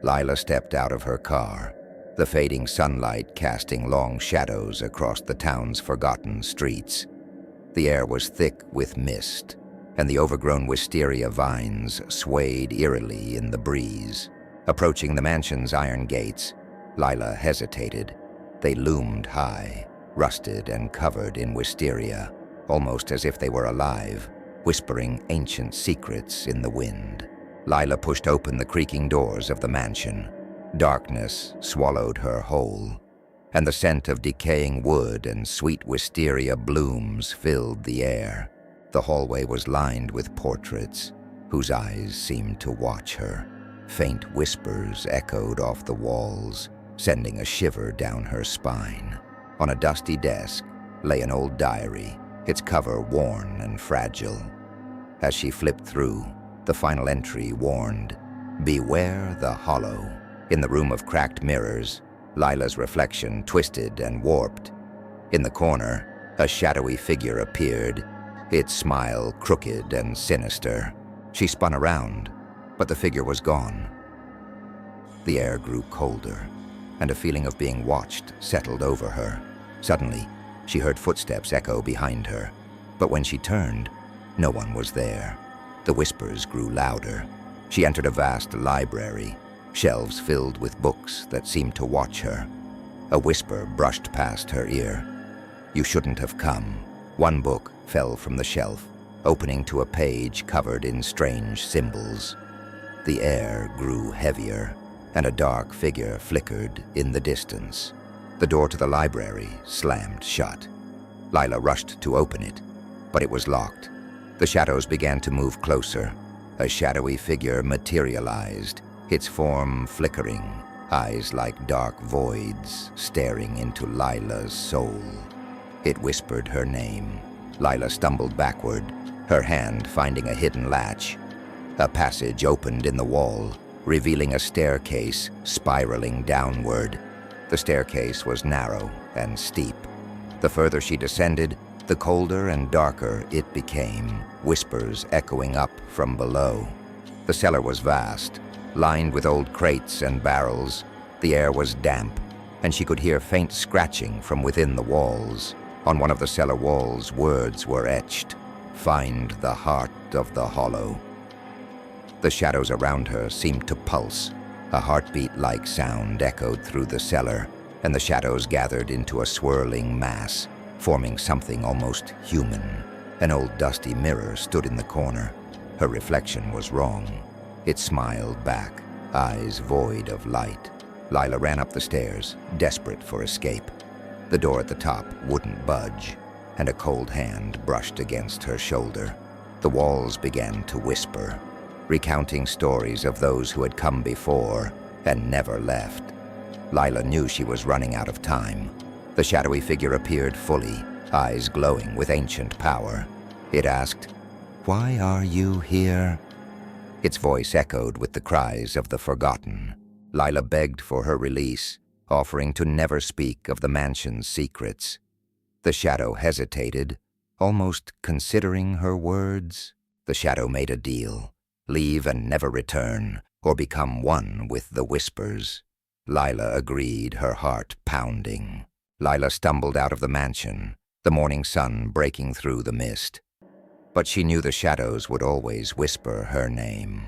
Lila stepped out of her car, the fading sunlight casting long shadows across the town's forgotten streets. The air was thick with mist, and the overgrown wisteria vines swayed eerily in the breeze. Approaching the mansion's iron gates, Lila hesitated. They loomed high, rusted and covered in wisteria, almost as if they were alive, whispering ancient secrets in the wind. Lila pushed open the creaking doors of the mansion. Darkness swallowed her whole, and the scent of decaying wood and sweet wisteria blooms filled the air. The hallway was lined with portraits, whose eyes seemed to watch her. Faint whispers echoed off the walls, sending a shiver down her spine. On a dusty desk lay an old diary, its cover worn and fragile. As she flipped through, the final entry warned, "Beware the Hollow." In the room of cracked mirrors, Lila's reflection twisted and warped. In the corner, a shadowy figure appeared, its smile crooked and sinister. She spun around, but the figure was gone. The air grew colder, and a feeling of being watched settled over her. Suddenly, she heard footsteps echo behind her, but when she turned, no one was there. The whispers grew louder. She entered a vast library, shelves filled with books that seemed to watch her. A whisper brushed past her ear. "You shouldn't have come." One book fell from the shelf, opening to a page covered in strange symbols. The air grew heavier, and a dark figure flickered in the distance. The door to the library slammed shut. Lila rushed to open it, but it was locked. The shadows began to move closer. A shadowy figure materialized, its form flickering, eyes like dark voids staring into Lila's soul. It whispered her name. Lila stumbled backward, her hand finding a hidden latch. A passage opened in the wall, revealing a staircase spiraling downward. The staircase was narrow and steep. The further she descended, the colder and darker it became, whispers echoing up from below. The cellar was vast, lined with old crates and barrels. The air was damp, and she could hear faint scratching from within the walls. On one of the cellar walls, words were etched, "Find the heart of the hollow." The shadows around her seemed to pulse. A heartbeat-like sound echoed through the cellar, and the shadows gathered into a swirling mass, forming something almost human. An old dusty mirror stood in the corner. Her reflection was wrong. It smiled back, eyes void of light. Lila ran up the stairs, desperate for escape. The door at the top wouldn't budge, and a cold hand brushed against her shoulder. The walls began to whisper, recounting stories of those who had come before and never left. Lila knew she was running out of time. The shadowy figure appeared fully, eyes glowing with ancient power. It asked, "Why are you here?" Its voice echoed with the cries of the forgotten. Lila begged for her release, offering to never speak of the mansion's secrets. The shadow hesitated, almost considering her words. The shadow made a deal: leave and never return, or become one with the whispers. Lila agreed, her heart pounding. Lila stumbled out of the mansion, the morning sun breaking through the mist. But she knew the shadows would always whisper her name.